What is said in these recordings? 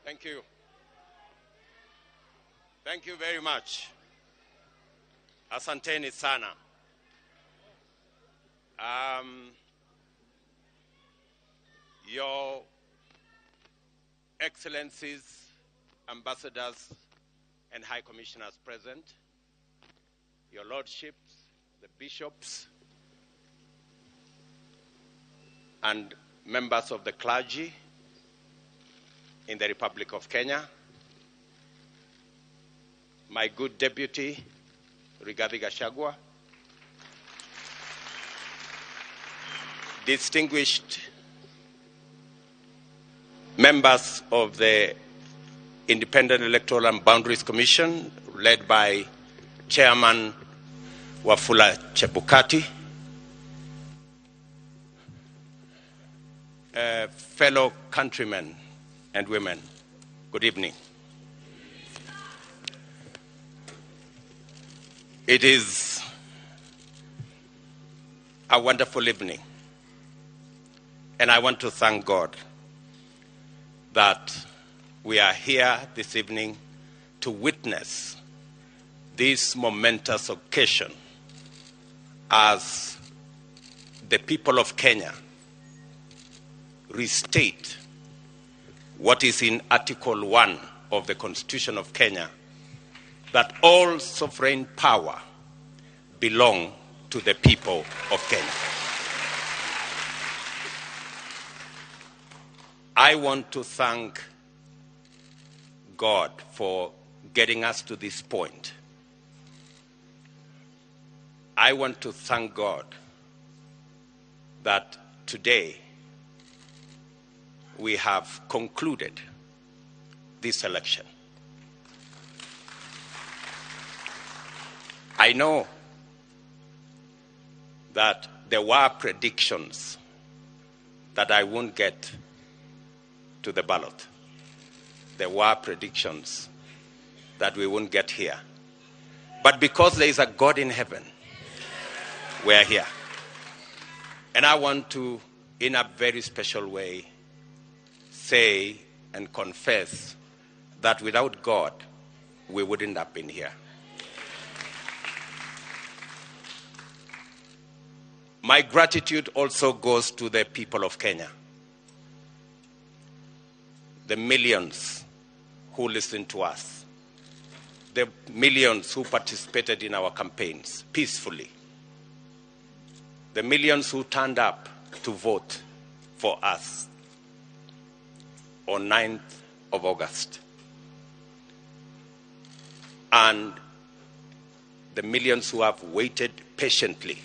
Thank you. Thank you very much. Asanteni sana. Your Excellencies, Ambassadors, and High Commissioners present, Your Lordships, the Bishops, and members of the clergy in the Republic of Kenya, my good Deputy, Rigathi Gachagua, distinguished members of the Independent Electoral and Boundaries Commission, led by Chairman Wafula Chebukati, fellow countrymen and women, good evening. It is a wonderful evening, and I want to thank God that we are here this evening to witness this momentous occasion as the people of Kenya restate what is in Article 1 of the Constitution of Kenya, that all sovereign power belong to the people of Kenya. I want to thank God for getting us to this point. I want to thank God that today we have concluded this election. I know that there were predictions that I won't get to the ballot. There were predictions that we won't get here. But because there is a God in heaven, we are here. And I want to, in a very special way, say and confess that without God, we wouldn't have been here. My gratitude also goes to the people of Kenya, the millions who listened to us, the millions who participated in our campaigns peacefully, the millions who turned up to vote for us on 9th of August, and the millions who have waited patiently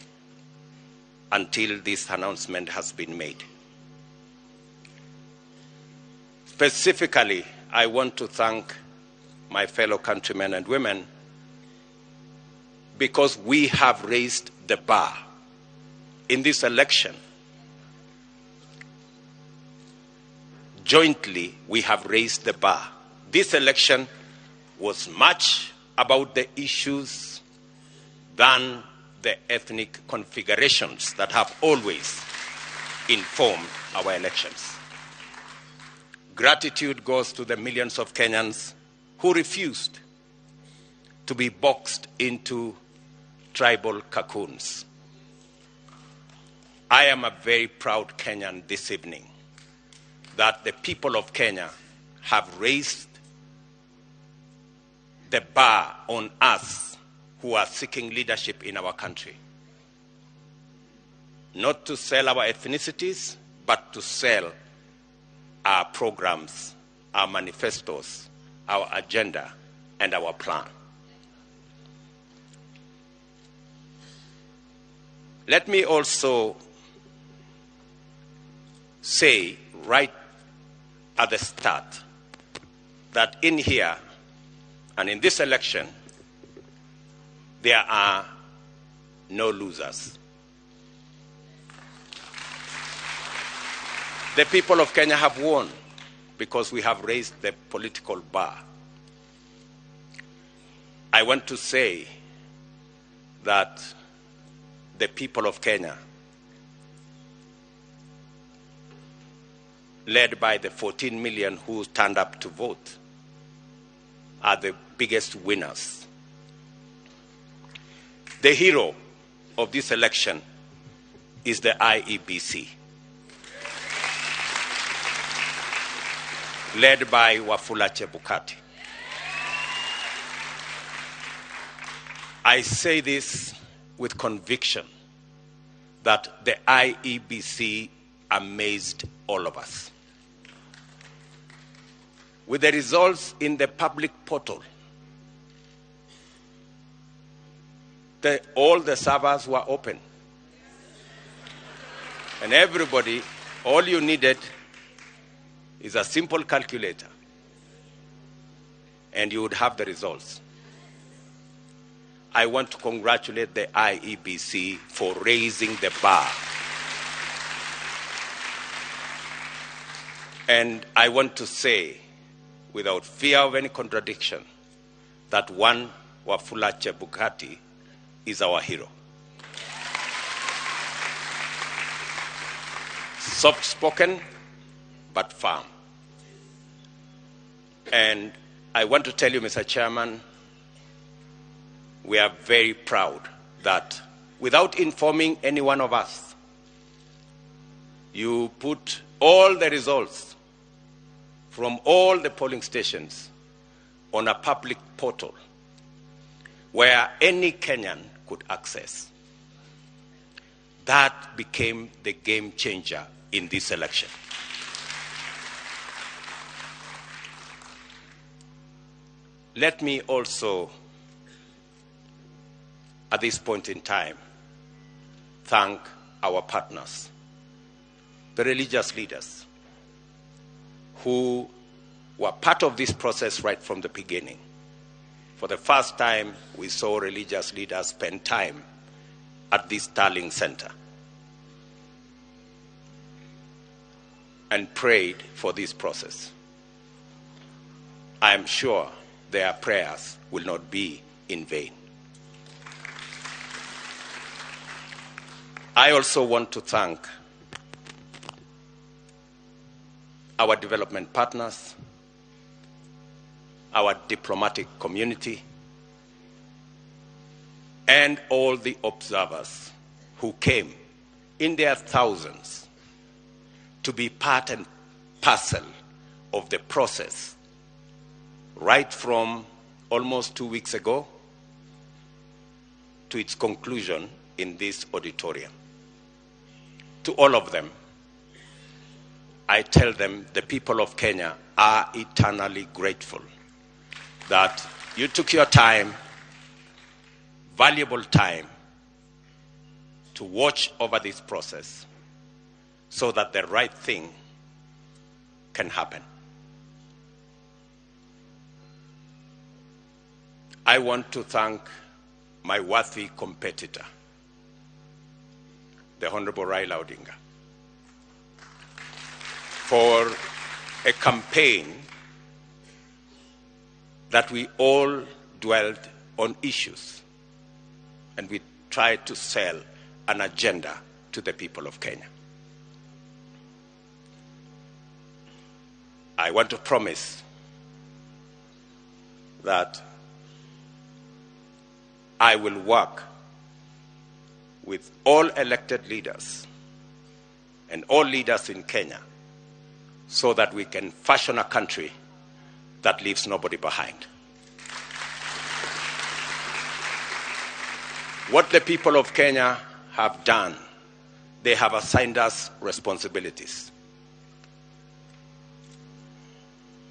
until this announcement has been made. Specifically, I want to thank my fellow countrymen and women because we have raised the bar in this election. Jointly, we have raised the bar. This election was much about the issues than the ethnic configurations that have always informed our elections. Gratitude goes to the millions of Kenyans who refused to be boxed into tribal cocoons. I am a very proud Kenyan this evening that the people of Kenya have raised the bar on us who are seeking leadership in our country. Not to sell our ethnicities, but to sell our programs, our manifestos, our agenda, and our plan. Let me also say right at the start that in here and in this election, there are no losers. The people of Kenya have won because we have raised the political bar. I want to say that the people of Kenya led by the 14 million who turned up to vote, are the biggest winners. The hero of this election is the IEBC, led by Wafula Chebukati. I say this with conviction that the IEBC amazed all of us. With the results in the public portal, all the servers were open. And everybody, all you needed is a simple calculator, and you would have the results. I want to congratulate the IEBC for raising the bar. And I want to say, without fear of any contradiction, that one Wafula Chebukati is our hero. Soft-spoken, but firm. And I want to tell you, Mr. Chairman, we are very proud that without informing any one of us, you put all the results from all the polling stations on a public portal where any Kenyan could access. That became the game changer in this election. Let me also, at this point in time, thank our partners, the religious leaders, who were part of this process right from the beginning. For the first time, we saw religious leaders spend time at this Darling Center and prayed for this process. I am sure their prayers will not be in vain. I also want to thank our development partners, our diplomatic community, and all the observers who came in their thousands to be part and parcel of the process right from almost 2 weeks ago to its conclusion in this auditorium. To all of them, I tell them the people of Kenya are eternally grateful that you took your time, valuable time, to watch over this process so that the right thing can happen. I want to thank my worthy competitor, the Honorable Raila Odinga, for a campaign that we all dwelled on issues and we tried to sell an agenda to the people of Kenya. I want to promise that I will work with all elected leaders and all leaders in Kenya so that we can fashion a country that leaves nobody behind. What the people of Kenya have done, they have assigned us responsibilities.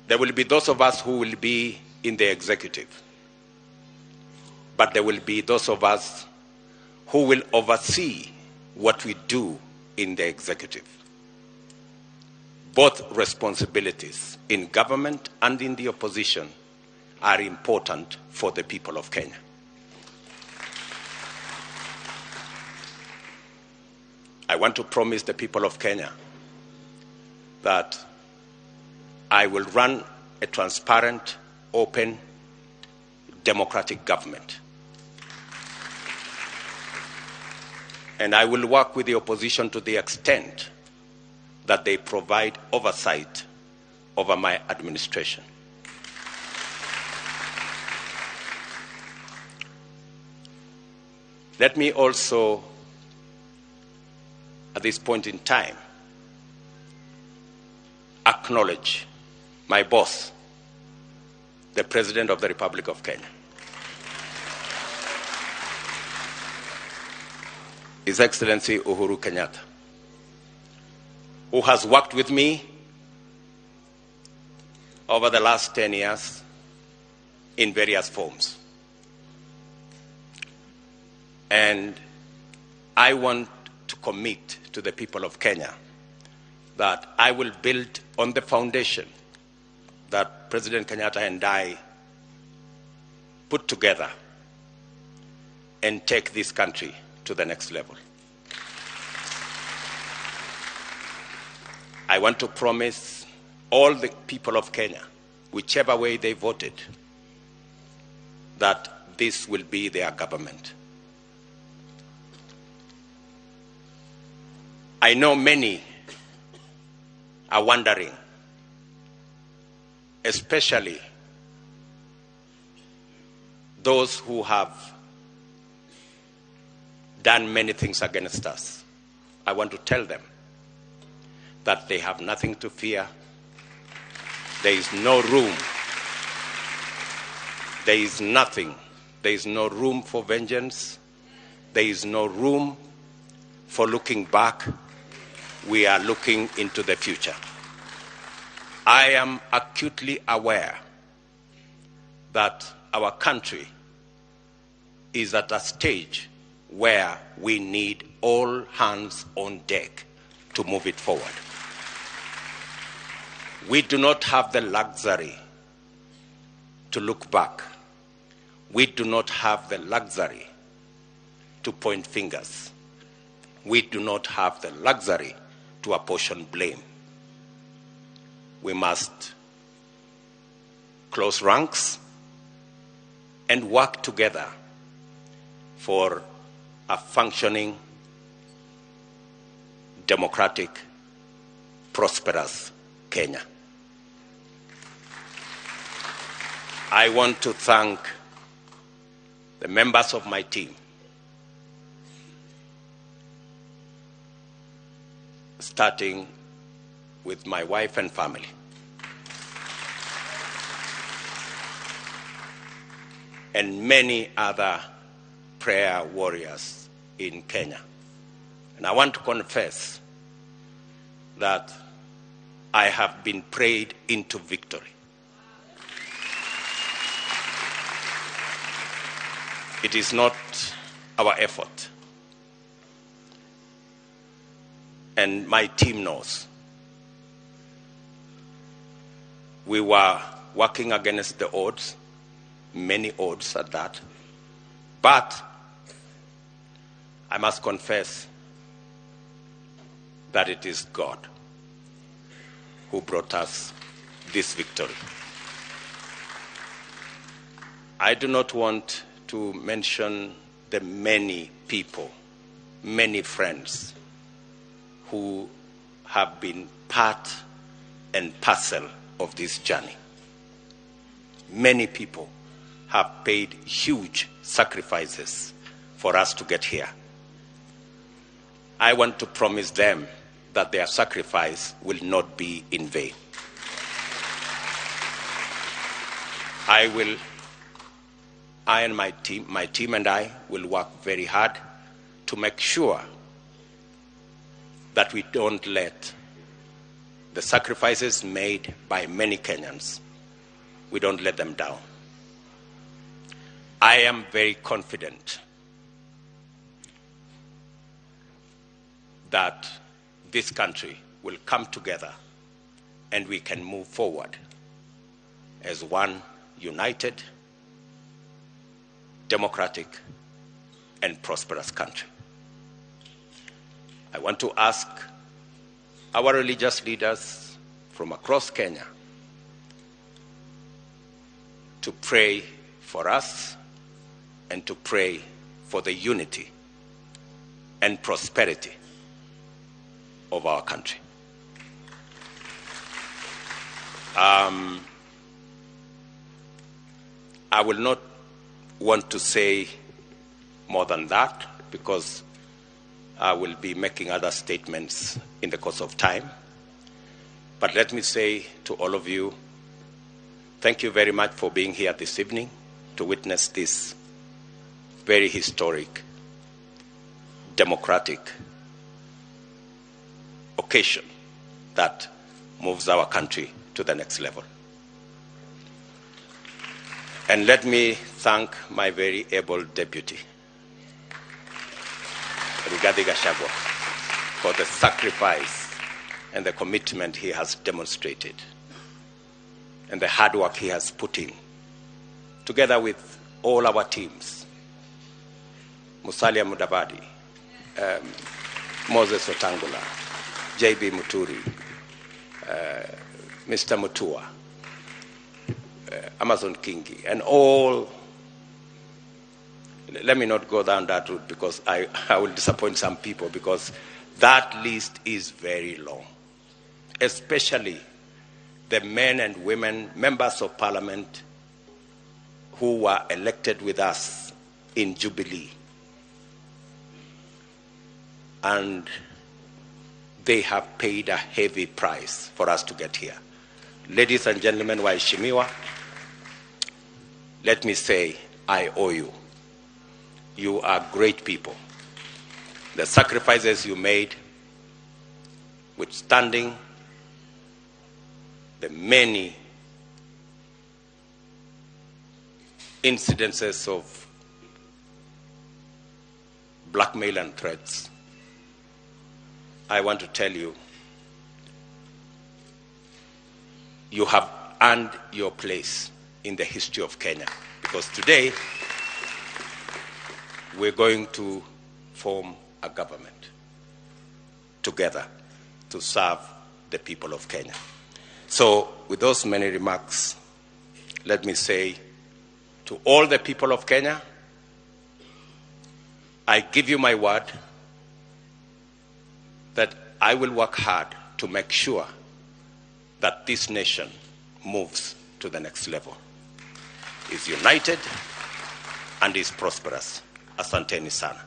There will be those of us who will be in the executive, but there will be those of us who will oversee what we do in the executive. Both responsibilities in government and in the opposition are important for the people of Kenya. I want to promise the people of Kenya that I will run a transparent, open, democratic government. And I will work with the opposition to the extent that they provide oversight over my administration. Let me also, at this point in time, acknowledge my boss, the President of the Republic of Kenya. His Excellency Uhuru Kenyatta, who has worked with me over the last 10 years in various forms. And I want to commit to the people of Kenya that I will build on the foundation that President Kenyatta and I put together and take this country to the next level. I want to promise all the people of Kenya, whichever way they voted, that this will be their government. I know many are wondering, especially those who have done many things against us. I want to tell them that they have nothing to fear. There is no room. There is nothing. There is no room for vengeance. There is no room for looking back. We are looking into the future. I am acutely aware that our country is at a stage where we need all hands on deck to move it forward. We do not have the luxury to look back. We do not have the luxury to point fingers. We do not have the luxury to apportion blame. We must close ranks and work together for a functioning, democratic, prosperous Kenya. I want to thank the members of my team, starting with my wife and family, and many other prayer warriors in Kenya. And I want to confess that I have been prayed into victory. It is not our effort. And my team knows. We were working against the odds, many odds at that. But I must confess that it is God who brought us this victory. I do not want to mention the many people, many friends who have been part and parcel of this journey. Many people have paid huge sacrifices for us to get here. I want to promise them that their sacrifice will not be in vain. I and my team and I will work very hard to make sure that we don't let the sacrifices made by many Kenyans, we don't let them down. I am very confident that this country will come together and we can move forward as one united, democratic, and prosperous country. I want to ask our religious leaders from across Kenya to pray for us and to pray for the unity and prosperity of our country. I will not want to say more than that because I will be making other statements in the course of time. But let me say to all of you, thank you very much for being here this evening to witness this very historic, democratic occasion that moves our country to the next level. And let me thank my very able deputy, Rigathi Gachagua, for the sacrifice and the commitment he has demonstrated and the hard work he has put in, together with all our teams, Musalia Mudavadi, Moses Wetangula, J.B. Muturi, Mr. Mutua, Amazon Kingi, and all. Let me not go down that route because I will disappoint some people, because that list is very long, especially the men and women, members of parliament who were elected with us in Jubilee. And they have paid a heavy price for us to get here. Ladies and gentlemen, waheshimiwa, let me say, I owe you. You are great people. The sacrifices you made, withstanding the many incidences of blackmail and threats, I want to tell you, you have earned your place in the history of Kenya, because today we're going to form a government together to serve the people of Kenya. So with those many remarks, let me say to all the people of Kenya, I give you my word that I will work hard to make sure that this nation moves to the next level, is united and is prosperous. Asanteni sana.